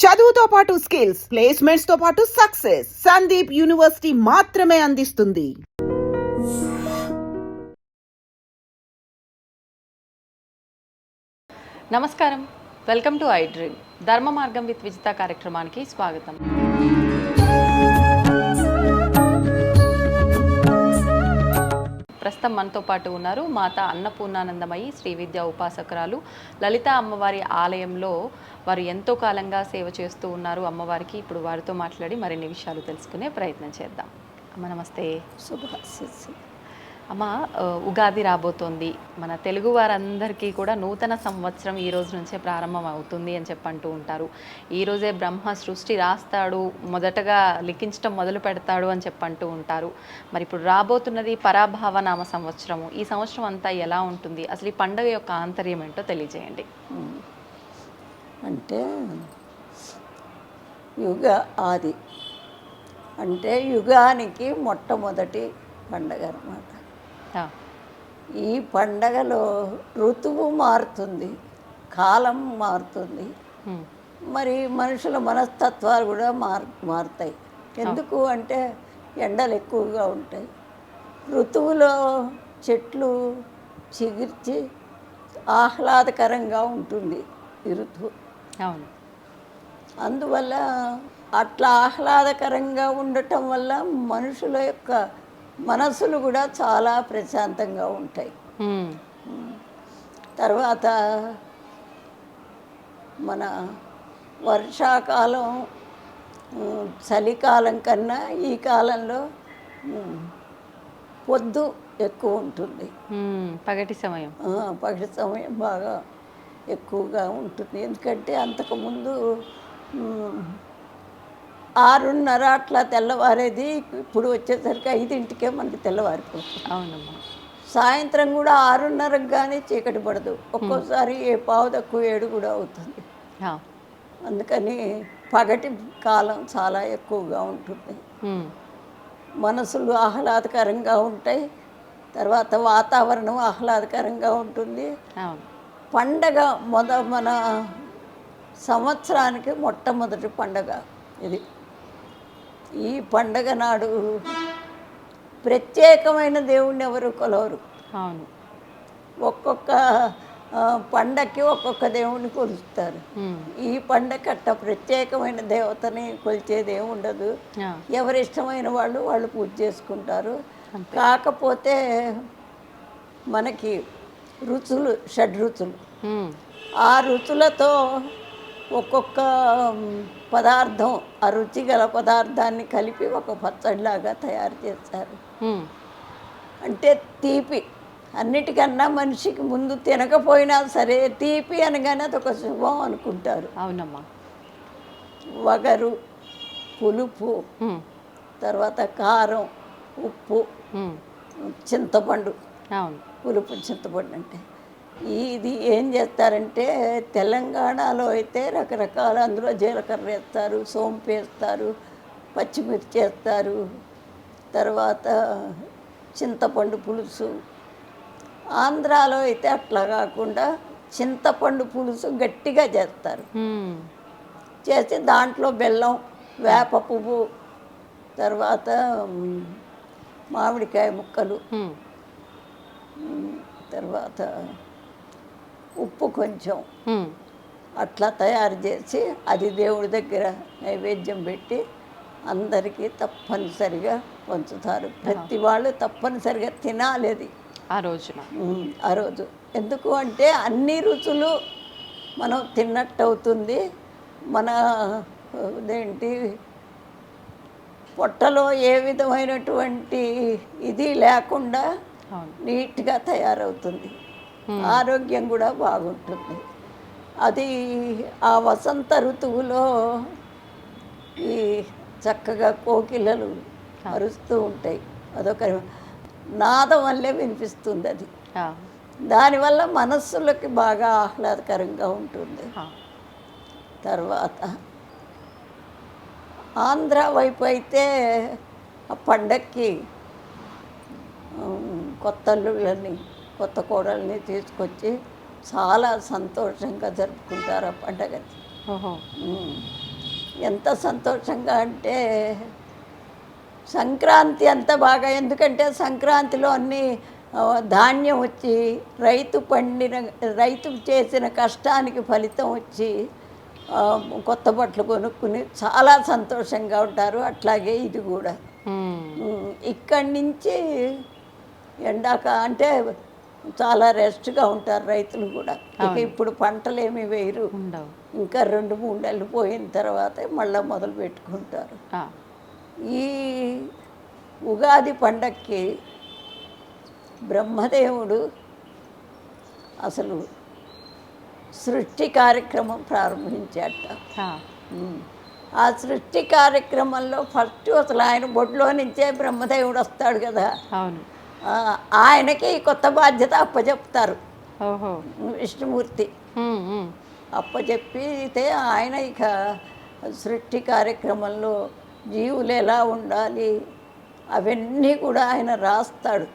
చదువుతో పాటు skills, placements తో పాటు సక్సెస్ సందీప్ యూనివర్సిటీ మాత్రమే అందిస్తుంది. నమస్కారం, వెల్కమ్ టు ఐ డ్రీమ్. ధర్మ మార్గం విత్ విజిత కార్యక్రమానికి స్వాగతం. ప్రస్తుతం మనతో పాటు ఉన్నారు మాత అన్నపూర్ణానందమయి శ్రీ విద్యా ఉపాసకురాలు. లలిత అమ్మవారి ఆలయంలో వారు ఎంతో కాలంగా సేవ చేస్తూ ఉన్నారు అమ్మవారికి. ఇప్పుడు వారితో మాట్లాడి మరిన్ని విషయాలు తెలుసుకునే ప్రయత్నం చేద్దాం. అమ్మ నమస్తే. శుభాశిస్సు. అమ్మ, ఉగాది రాబోతోంది. మన తెలుగు వారందరికీ కూడా నూతన సంవత్సరం ఈ రోజు నుంచే ప్రారంభం అవుతుంది అని చెప్పంటూ ఉంటారు. ఈరోజే బ్రహ్మ సృష్టి రాస్తాడు, మొదటగా లిఖించడం మొదలు పెడతాడు అని చెప్పంటూ ఉంటారు. మరి ఇప్పుడు రాబోతున్నది పరాభావ నామ సంవత్సరము. ఈ సంవత్సరం అంతా ఎలా ఉంటుంది? అసలు ఈ పండుగ యొక్క ఆంతర్యం ఏంటో తెలియజేయండి. అంటే యుగ ఆది అంటే యుగానికి మొట్టమొదటి పండగ అన్నమాట. ఈ పండగలో ఋతువు మారుతుంది, కాలం మారుతుంది, మరి మనుషుల మనస్తత్వాలు కూడా మారుతాయి. ఎందుకు అంటే ఎండలు ఎక్కువగా ఉంటాయి. ఋతువులో చెట్లు చిగిర్చి ఆహ్లాదకరంగా ఉంటుంది ఈ ఋతువు. అవును. అందువల్ల అట్లా ఆహ్లాదకరంగా ఉండటం వల్ల మనుషుల యొక్క మనసులు కూడా చాలా ప్రశాంతంగా ఉంటాయి. తర్వాత మన వర్షాకాలం చలికాలం కన్నా ఈ కాలంలో పొద్దు ఎక్కువ ఉంటుంది. పగటి సమయం పగటి సమయం బాగా ఎక్కువగా ఉంటుంది. ఎందుకంటే అంతకుముందు 6:30 అట్లా తెల్లవారేది, ఇప్పుడు వచ్చేసరికి 5ంటికే మనకి తెల్లవారిపోతుంది. అవునమ్మా. సాయంత్రం కూడా 6:30కి కానీ చీకటి పడదు. ఒక్కోసారి 6:45 కూడా అవుతుంది. అందుకని పగటి కాలం చాలా ఎక్కువగా ఉంటుంది. మనసులు ఆహ్లాదకరంగా ఉంటాయి. తర్వాత వాతావరణం ఆహ్లాదకరంగా ఉంటుంది. పండగ మన సంవత్సరానికి మొట్టమొదటి పండగ ఇది. ఈ పండగ నాడు ప్రత్యేకమైన దేవుణ్ణి ఎవరు కొలవరు. అవును. ఒక్కొక్క పండగకి ఒక్కొక్క దేవుణ్ణి కొలుస్తారు. ఈ పండగ అట్ట ప్రత్యేకమైన దేవతని కొలిచేది ఏమి ఉండదు. ఎవరిష్టమైన వాళ్ళు పూజ చేసుకుంటారు. కాకపోతే మనకి రుచులు, షడ్రుచులు, ఆ రుచులతో ఒక్కొక్క పదార్థం, ఆ రుచి గల పదార్థాన్ని కలిపి ఒక పచ్చడిలాగా తయారు చేస్తారు. అంటే తీపి అన్నిటికన్నా మనిషికి ముందు తినకపోయినా సరే తీపి అనగానే అదొక శుభం అనుకుంటారు. అవునమ్మా. వగరు, పులుపు, తర్వాత కారం, ఉప్పు, చింతపండు. పులుపు చింతపండు అంటే ఇది ఏం చేస్తారంటే తెలంగాణలో అయితే రకరకాల, అందులో జీలకర్ర వేస్తారు, సోంపు వేస్తారు, పచ్చిమిర్చి వేస్తారు, తర్వాత చింతపండు పులుసు. ఆంధ్రాలో అయితే అట్లా కాకుండా చింతపండు పులుసు గట్టిగా చేస్తారు. చేసి దాంట్లో బెల్లం, వేప పువ్వు, తర్వాత మామిడికాయ ముక్కలు, తర్వాత ఉప్పు కొంచెం అట్లా తయారు చేసి అది దేవుడి దగ్గర నైవేద్యం పెట్టి అందరికీ తప్పనిసరిగా పంచుతారు. ప్రతి వాళ్ళు తప్పనిసరిగా తినాలి అది ఆ రోజు. ఎందుకు అంటే అన్ని రుచులు మనం తిన్నట్టు అవుతుంది. మన అదేంటి పొట్టలో ఏ విధమైనటువంటి ఇది లేకుండా నీట్గా తయారవుతుంది. ఆరోగ్యం కూడా బాగుంటుంది. అది ఆ వసంత ఋతువులో ఈ చక్కగా కోకిలలు అరుస్తూ ఉంటాయి. అదొక నాదం వల్లే వినిపిస్తుంది అది. దానివల్ల మనస్సులకి బాగా ఆహ్లాదకరంగా ఉంటుంది. తర్వాత ఆంధ్ర వైపు అయితే ఆ పండక్కి కొత్త అల్లుళ్ళని, కొత్త కోడల్ని తీసుకొచ్చి చాలా సంతోషంగా జరుపుకుంటారు ఆ పండగని. ఎంత సంతోషంగా అంటే సంక్రాంతి అంత బాగా, ఎందుకంటే సంక్రాంతిలో అన్ని ధాన్యం వచ్చి రైతు చేసిన కష్టానికి ఫలితం వచ్చి కొత్త బట్టలు కొనుక్కుని చాలా సంతోషంగా ఉంటారు. అట్లాగే ఇది కూడా ఇక్కడి నుంచి అంటే చాలా రెస్ట్గా ఉంటారు రైతులు కూడా. ఇక ఇప్పుడు పంటలు ఏమి వేయరు, ఇంకా 2-3 నెలలు పోయిన తర్వాత మళ్ళీ మొదలు పెట్టుకుంటారు. ఈ ఉగాది పండక్కి బ్రహ్మదేవుడు అసలు సృష్టి కార్యక్రమం ప్రారంభించాట. ఆ సృష్టి కార్యక్రమంలో ఫస్ట్ అసలు ఆయన బొడ్లో నుంచే బ్రహ్మదేవుడు వస్తాడు కదా, ఆయనకి కొత్త బాధ్యత అప్పచెప్తారు విష్ణుమూర్తి. అప్పచెప్పితే ఆయన ఇక సృష్టి కార్యక్రమంలో జీవులు ఎలా ఉండాలి అవన్నీ కూడా ఆయన రాస్తాడు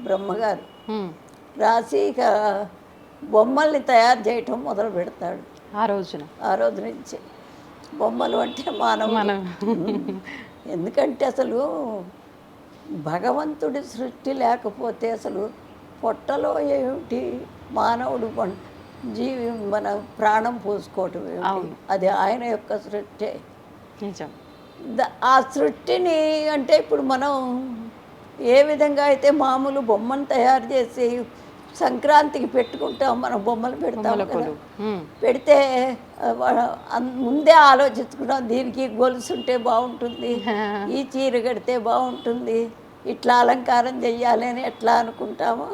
బ్రహ్మగారు. రాసి ఇక బొమ్మల్ని తయారు చేయటం మొదలు పెడతాడు. ఆ రోజు నుంచి బొమ్మలు అంటే ఎందుకంటే అసలు భగవంతుడి సృష్టి లేకపోతే అసలు పొట్టలో ఏమిటి మానవుడు మన ప్రాణం పోసుకోవటం ఏమిటి, అది ఆయన యొక్క సృష్టి. ఆ సృష్టిని అంటే ఇప్పుడు మనం ఏ విధంగా అయితే మామూలు బొమ్మను తయారు చేసి సంక్రాంతికి పెట్టుకుంటాం, మనం బొమ్మలు పెడతాం కదా, పెడితే ముందే ఆలోచించుకున్నాం దీనికి గొలుసు ఉంటే బాగుంటుంది, ఈ చీర కడితే బాగుంటుంది, ఇట్లా అలంకారం చెయ్యాలి అని ఎట్లా అనుకుంటామో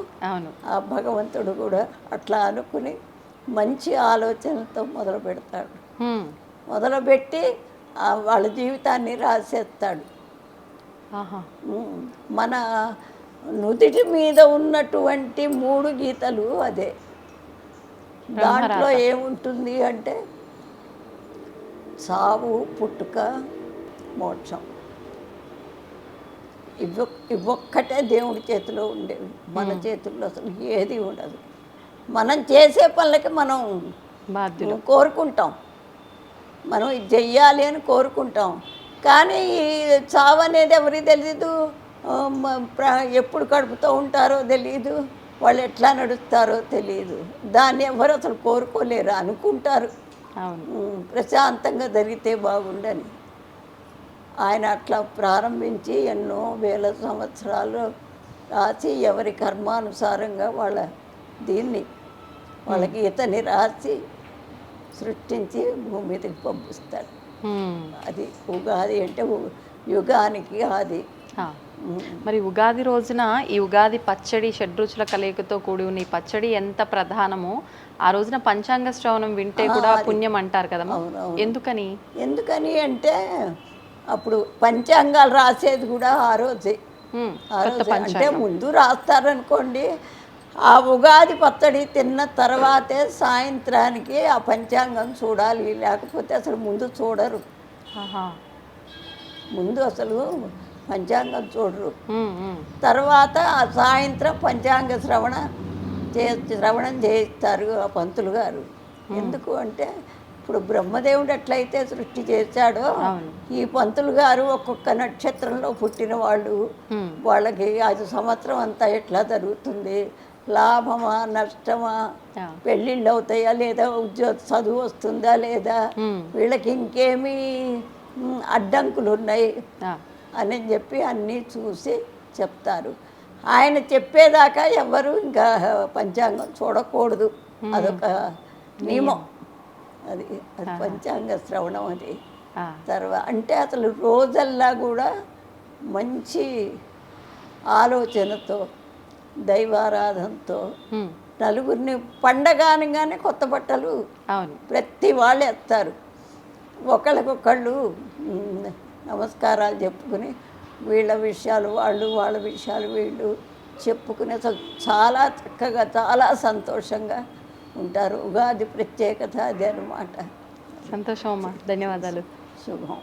ఆ భగవంతుడు కూడా అట్లా అనుకుని మంచి ఆలోచనలతో మొదలు పెడతాడు. మొదలుపెట్టి వాళ్ళ జీవితాన్ని రాసేస్తాడు. మన నుదిటి మీద ఉన్నటువంటి 3 గీతలు అదే. దాంట్లో ఏముంటుంది అంటే సావు, పుట్టుక, మోక్షం. ఇవొక్కటే దేవుడి చేతిలో ఉండేవి, మన చేతుల్లో అసలు ఏది ఉండదు. మనం చేసే పనులకి మనం కోరుకుంటాం, మనం ఇది చెయ్యాలి అని కోరుకుంటాం. కానీ చావు అనేది ఎవరికి తెలీదు, ఎప్పుడు కడుపుతూ ఉంటారో తెలియదు, వాళ్ళు ఎట్లా నడుస్తారో తెలియదు. దాన్ని ఎవరు అసలు కోరుకోలేరు, అనుకుంటారు ప్రశాంతంగా జరిగితే బాగుండని. ఆయన అట్లా ప్రారంభించి ఎన్నో వేల సంవత్సరాలు రాసి ఎవరి కర్మానుసారంగా వాళ్ళ గీతని రాసి సృష్టించి భూమి మీదకి పంపిస్తాడు. అది ఉగాది అంటే యుగానికి ఆది. మరి ఉగాది రోజున ఈ ఉగాది పచ్చడి షడ్రుచుల కలయికతో కూడి ఉన్న ఈ పచ్చడి ఎంత ప్రధానమో ఆ రోజున పంచాంగ శ్రవణం వింటే కూడా పుణ్యం అంటారు కదా. ఎందుకని అంటే అప్పుడు పంచాంగాలు రాసేది కూడా ఆ రోజే. అంటే ముందు రాస్తారనుకోండి, ఆ ఉగాది పచ్చడి తిన్న తర్వాతే సాయంత్రానికి ఆ పంచాంగం చూడాలి, లేకపోతే అసలు ముందు చూడరు. ముందు అసలు పంచాంగం చూడరు. తర్వాత ఆ సాయంత్రం పంచాంగ శ్రవణం చేయిస్తారు ఆ పంతులు గారు. ఎందుకు అంటే ఇప్పుడు బ్రహ్మదేవుడు ఎట్లయితే సృష్టి చేశాడో ఈ పంతులు గారు ఒక్కొక్క నక్షత్రంలో పుట్టిన వాళ్ళు, వాళ్ళకి అది సంవత్సరం అంతా ఎట్లా జరుగుతుంది, లాభమా నష్టమా, పెళ్ళిళ్ళు అవుతాయా లేదా, చదువు వస్తుందా లేదా, వీళ్ళకి ఇంకేమీ అడ్డంకులు ఉన్నాయి అని చెప్పి అన్నీ చూసి చెప్తారు. ఆయన చెప్పేదాకా ఎవరు ఇంకా పంచాంగం చూడకూడదు, అదొక నియమం. అది పంచాంగ శ్రవణం. అది తర్వాత అంటే అసలు రోజల్లా కూడా మంచి ఆలోచనతో దైవారాధనతో నలుగురిని పండగ అనగానే కొత్త బట్టలు ప్రతి వాళ్ళు వేస్తారు. ఒకళ్ళకొకళ్ళు నమస్కారాలు చెప్పుకుని వీళ్ళ విషయాలు వాళ్ళు, వాళ్ళ విషయాలు వీళ్ళు చెప్పుకుని అసలు చాలా చక్కగా చాలా సంతోషంగా ఉంటారు. ఉగాది ప్రత్యేకత అదే అన్నమాట. సంతోషం అమ్మా, ధన్యవాదాలు. శుభం.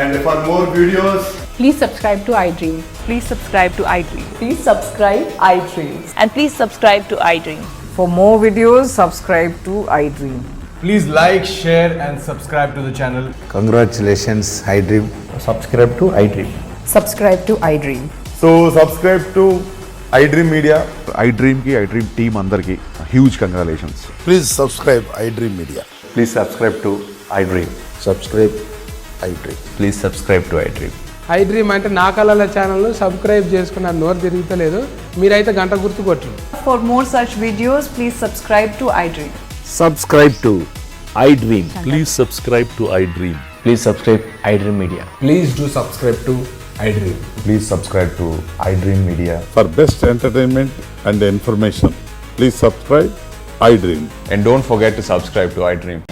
And for more videos, please subscribe to iDream. Please subscribe to iDream. Please subscribe iDream. And please subscribe to iDream. For more videos, subscribe to iDream. Please like, share, and subscribe to the channel. Congratulations, iDream. Subscribe to iDream. Subscribe to iDream. So subscribe to iDream Media. iDream ki iDream team andarki huge congratulations. Please subscribe iDream Media. Please subscribe to iDream. Subscribe iDream. Please subscribe to iDream. iDream అంటే నా కళల channel subscribe చేసుకున్న నోరు తిరుగుతలేదు మీరైతే గంట గుర్తు కొట్టండి. For more such videos, please subscribe to iDream. Subscribe to iDream. Please subscribe to iDream. Please subscribe iDream Media. Please do subscribe to iDream. Please subscribe to iDream Media. For best entertainment and information, please subscribe iDream. And don't forget to subscribe to iDream.